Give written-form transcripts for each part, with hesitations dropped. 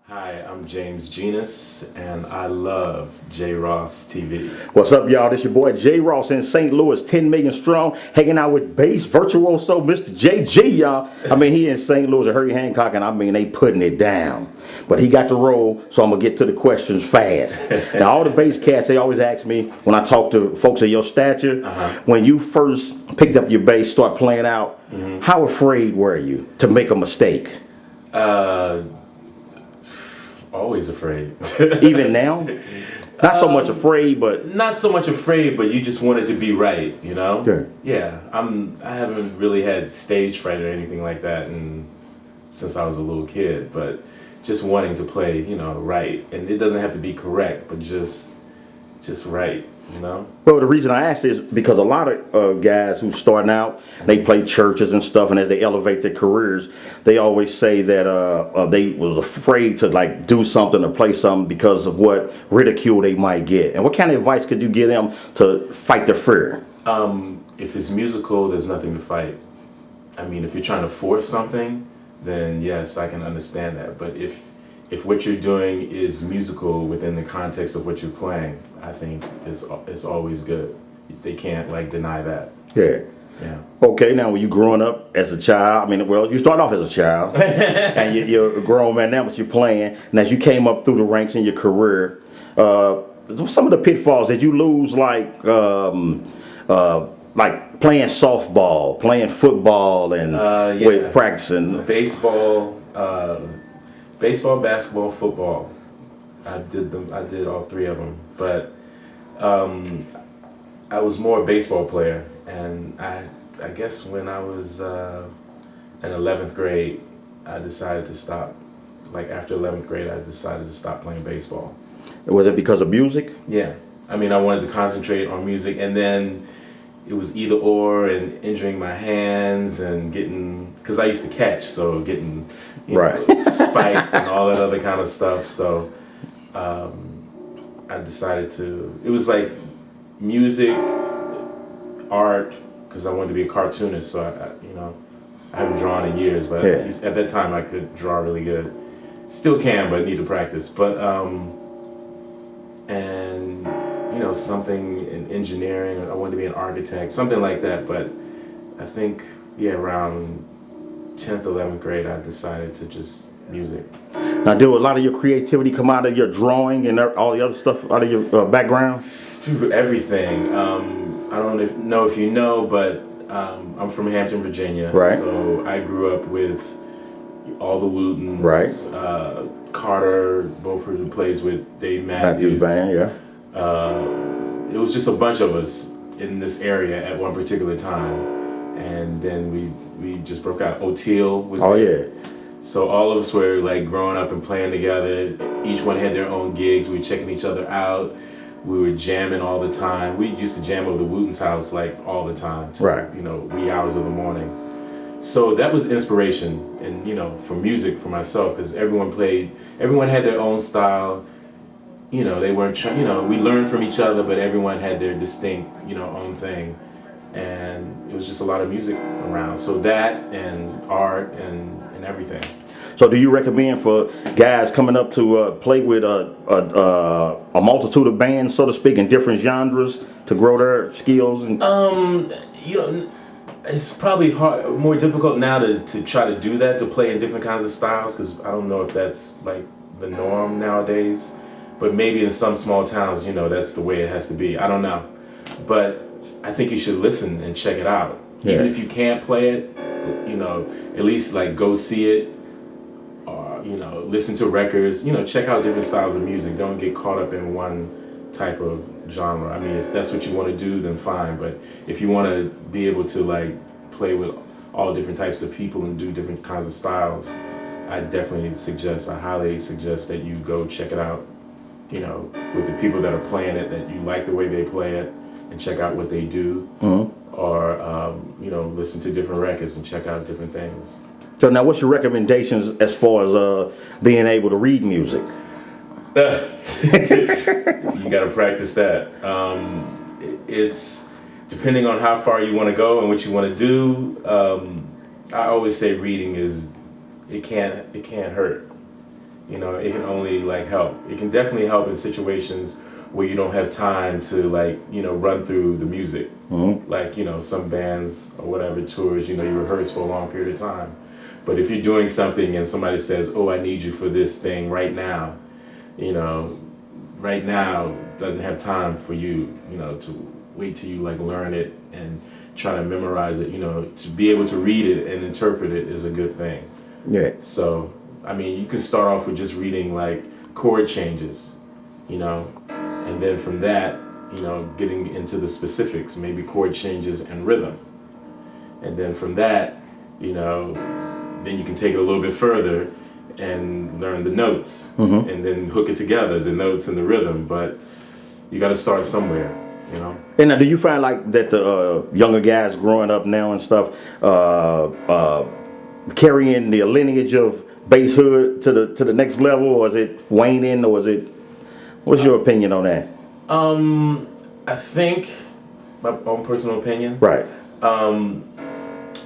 Hi, I'm James Genus, and I love J Ross TV. What's up, y'all? This your boy J Ross in St. Louis, 10 million strong, hanging out with bass virtuoso Mr. JG, y'all. I mean, he in St. Louis at Herbie Hancock, and I mean, they putting it down. But he got the roll, so I'm gonna get to the questions fast. Now, all the bass cats, they always ask me when I talk to folks of your stature, when you first picked up your bass, start playing out, how afraid were you to make a mistake? Always afraid. Even now? Not so much afraid, but Not so much afraid, but you just want it to be right, you know? Sure. Yeah, I haven't really had stage fright or anything like that since I was a little kid, but just wanting to play, right. And it doesn't have to be correct, but just right, you know? well, the reason I ask is because a lot of guys who starting out, they play churches and stuff, and as they elevate their careers, they always say that they was afraid to like do something or play something because of what ridicule they might get. And what kind of advice could you give them to fight their fear? If it's musical, there's nothing to fight. I mean, if you're trying to force something, then yes, I can understand that. But if what you're doing is musical within the context of what you're playing, I think it's always good. They can't like deny that. Yeah. Yeah. Okay, now when you growing up as a child, I mean, well, you start off as a child, and you're a grown man now, but you're playing. And as you came up through the ranks in your career, some of the pitfalls, did you lose like playing softball, playing football, and Yeah. with practicing? Baseball, basketball, football. I did them. I did all three of them, but I was more a baseball player, and I guess when I was in 11th grade, I decided to stop. Like after 11th grade, I decided to stop playing baseball. Was it because of music? Yeah, I mean, I wanted to concentrate on music, and then it was either or, and injuring my hands and because I used to catch, so getting Right. spiked and all that other kind of stuff. So I decided it was like music, art, because I wanted to be a cartoonist. So I haven't drawn in years, but Yeah. at that time I could draw really good. Still can, but need to practice. But and something in engineering. I wanted to be an architect, something like that. But I think around 10th, 11th grade, I decided to just music. Now, do a lot of your creativity come out of your drawing and all the other stuff out of your background? Through everything. I don't know if you know, but I'm from Hampton, Virginia. Right. So I grew up with all the Wootons. Right. Carter, Beaufort, who plays with Dave Matthews. Band, yeah. It was just a bunch of us in this area at one particular time, and then we just broke out. O'Teal was Oh, there. yeah. So all of us were like growing up and playing together. Each one had their own gigs. We were checking each other out. We were jamming all the time. We used to jam over the Wooten's house like all the time. Right. Wee hours of the morning. So that was inspiration, and for music for myself, because everyone had their own style. They weren't trying. We learned from each other, but everyone had their distinct, own thing, and it was just a lot of music around. So that and art and everything. So do you recommend for guys coming up to play with a multitude of bands, so to speak, in different genres to grow their skills? And It's probably more difficult now to try to do that, to play in different kinds of styles, because I don't know if that's like the norm nowadays. But maybe in some small towns, that's the way it has to be. I don't know. But I think you should listen and check it out. Yeah. Even if you can't play it, at least like go see it, or listen to records. Check out different styles of music. Don't get caught up in one type of genre. I mean, if that's what you want to do, then fine. But if you want to be able to like play with all different types of people and do different kinds of styles, I highly suggest that you go check it out. With the people that are playing it, that you like the way they play it, and check out what they do, or listen to different records and check out different things. so now, what's your recommendations as far as being able to read music? You got to practice that. It's depending on how far you want to go and what you want to do. I always say reading it can't hurt. You know, it can only like help. It can definitely help in situations where you don't have time to like, you know, run through the music. Like, you know, some bands or whatever tours, you know, you rehearse for a long period of time. But if you're doing something and somebody says, oh, I need you for this thing right now, you know, right now doesn't have time for you, you know, to wait till you like learn it and try to memorize it, you know, to be able to read it and interpret it is a good thing. Yeah. So, I mean, you can start off with just reading like chord changes, you know, and then from that, you know, getting into the specifics, maybe chord changes and rhythm. And then from that, you know, then you can take it a little bit further and learn the notes and then hook it together, the notes and the rhythm. But you got to start somewhere, you know. And now, do you find like that the younger guys growing up now and stuff carrying the lineage of bass hood to the next level, or is it waning, or is it? What's your opinion on that? I think my own personal opinion. Right.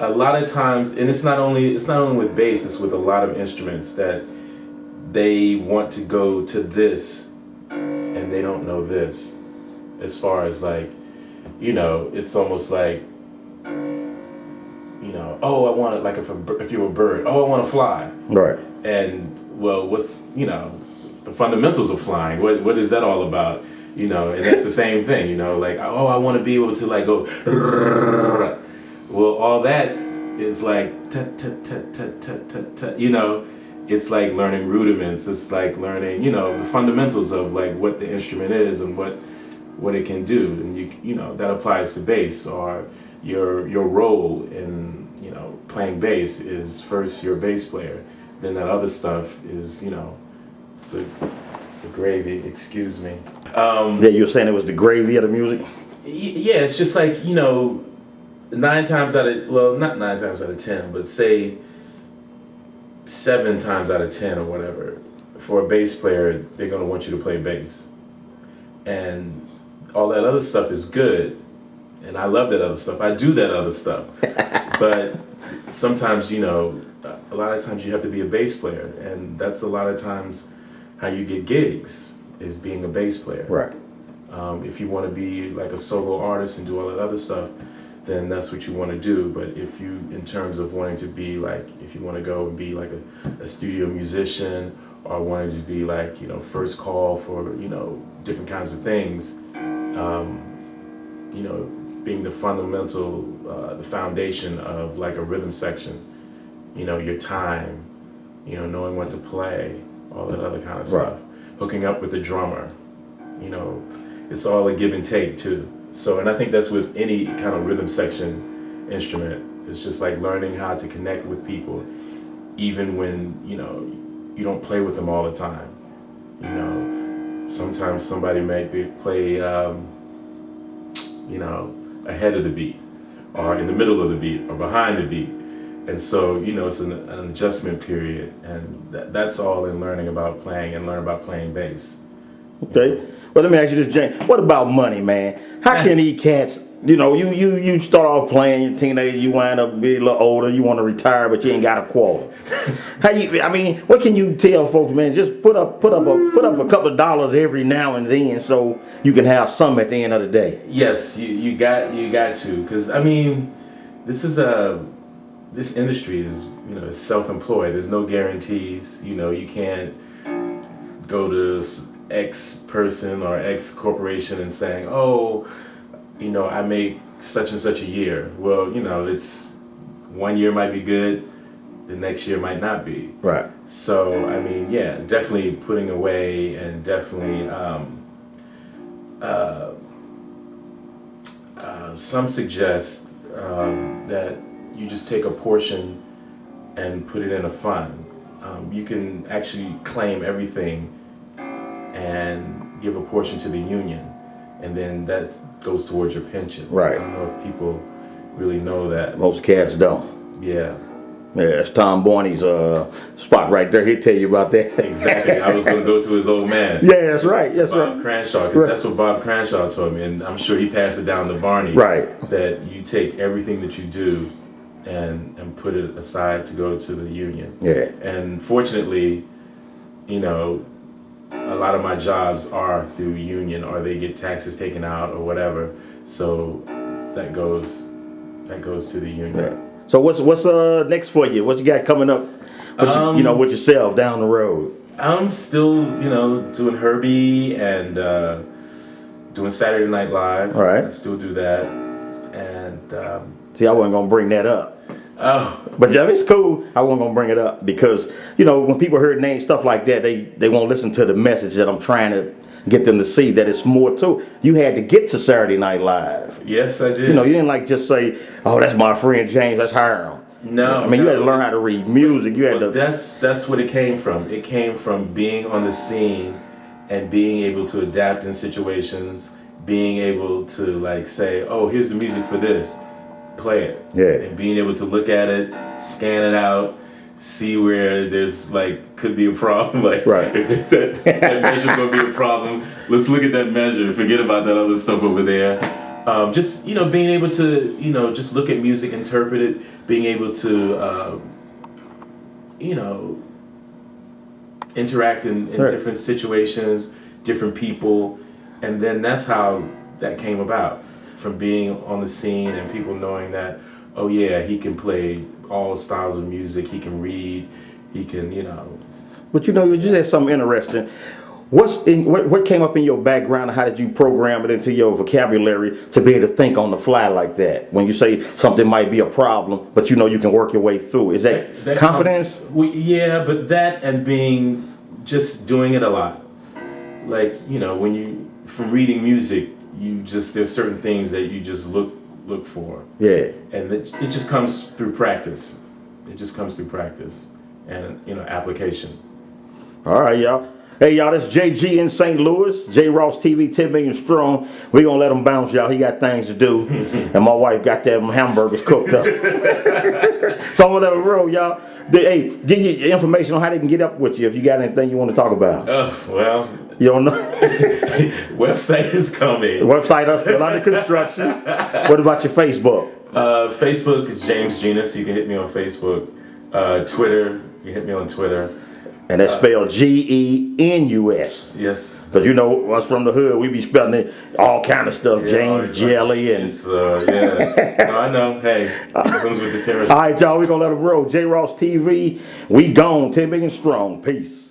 A lot of times, and it's not only with bass, it's with a lot of instruments that they want to go to this and they don't know this. As far as like, you know, it's almost like, you know, oh, I want it like if you're a bird, oh, I want to fly. Right. And well, what's, you know, the fundamentals of flying? What is that all about? You know, and that's the same thing, you know, like, oh, I want to be able to like go. Well, all that is like, you know, it's like learning rudiments. It's like learning, you know, the fundamentals of like what the instrument is and what it can do. And you know, that applies to bass, or your role in, you know, playing bass is first you're a bass player. Then that other stuff is, you know, the gravy, excuse me. Yeah, you were saying it was the gravy of the music? Yeah, it's just like, you know, 9 times out of, well, not 9 times out of 10, but say 7 times out of 10 or whatever, for a bass player, they're going to want you to play bass. And all that other stuff is good, and I love that other stuff. I do that other stuff. But sometimes, you know, a lot of times you have to be a bass player, and that's a lot of times how you get gigs, is being a bass player. Right. If you want to be like a solo artist and do all that other stuff, then that's what you want to do. But if you, in terms of wanting to be like, if you want to go and be like a studio musician, or wanting to be like, you know, first call for, you know, different kinds of things, you know, being the fundamental, the foundation of like a rhythm section, you know, your time, you know, knowing what to play, all that other kind of stuff, hooking up with a drummer, you know, it's all a give and take too. So, and I think that's with any kind of rhythm section instrument. It's just like learning how to connect with people, even when, you know, you don't play with them all the time. You know, sometimes somebody might play, you know, ahead of the beat, or in the middle of the beat, or behind the beat. And so, you know, it's an adjustment period, and that's all in learning about playing and learning about playing bass. Okay. Well, let me ask you this, James. What about money, man? How can these cats, you know, you start off playing, you're a teenager, you wind up being a little older, you want to retire, but you ain't got a quarter. I mean, what can you tell folks, man? Just put up a couple of dollars every now and then, so you can have some at the end of the day. Yes, you got to, because I mean, this industry is, you know, self-employed. There's no guarantees. You know, you can't go to X person or X corporation and saying, oh, you know, I make such and such a year. Well, you know, it's 1 year might be good, the next year might not be. Right. So, I mean, yeah, definitely putting away, and definitely some suggest that you just take a portion and put it in a fund. You can actually claim everything and give a portion to the union, and then that goes towards your pension. Right. I don't know if people really know that. Most cats don't. Yeah. Yeah, it's Tom Barney's spot right there. He'll tell you about that. Exactly. I was going to go to his old man. Yeah, that's right. That's Bob right. Cranshaw, because that's what Bob Cranshaw told me, and I'm sure he passed it down to Barney. Right. That you take everything that you do and put it aside to go to the union. Yeah. And fortunately, you know, a lot of my jobs are through union, or they get taxes taken out or whatever. So that goes to the union. Yeah. So what's next for you? What you got coming up? With yourself down the road. I'm still, doing Herbie and doing Saturday Night Live. Right. I still do that. And see, I wasn't gonna bring that up. Oh, but yeah, it's cool. I wasn't gonna bring it up because when people hear names, stuff like that, they won't listen to the message that I'm trying to get them to see, that it's more to. You had to get to Saturday Night Live. Yes, I did. You didn't just say, "Oh, that's my friend James. Let's hire him." No, you had to learn how to read music. You had to. That's what it came from. It came from being on the scene and being able to adapt in situations, being able to say, "Oh, here's the music for this. Play it." Yeah. And being able to look at it, scan it out, see where there's could be a problem. Right. If that measure's gonna be a problem, let's look at that measure. Forget about that other stuff over there. Just being able to just look at music, interpret it, being able to interact in right. different situations, different people, and then that's how that came about, from being on the scene and people knowing that, oh yeah, he can play all styles of music, he can read, he can But you just said something interesting. What came up in your background, and how did you program it into your vocabulary to be able to think on the fly like that? When you say something might be a problem, but you can work your way through. Is that confidence? Yeah, but that and just doing it a lot. When you, from reading music, there's certain things that you just look for. Yeah. And it just comes through practice. It just comes through practice and application. All right, y'all. Hey, y'all, this JG in St. Louis, J Ross TV, 10 million strong. We gonna let him bounce, y'all. He got things to do. And my wife got them hamburgers cooked up. So I'm gonna let him roll, y'all. Hey, give you information on how they can get up with you if you got anything you want to talk about. Well, you don't know? Website is coming. Website is still under construction. What about your Facebook? Facebook is James Genus. You can hit me on Facebook. Twitter, you can hit me on Twitter. And that's spelled Genus. Yes. Because us from the hood, we be spelling it all kind of stuff. Yeah, James Jelly and... yeah. No, I know. Hey, it comes with the territory. All right, y'all, we going to let it roll. J Ross TV, we gone. 10 million strong. Peace.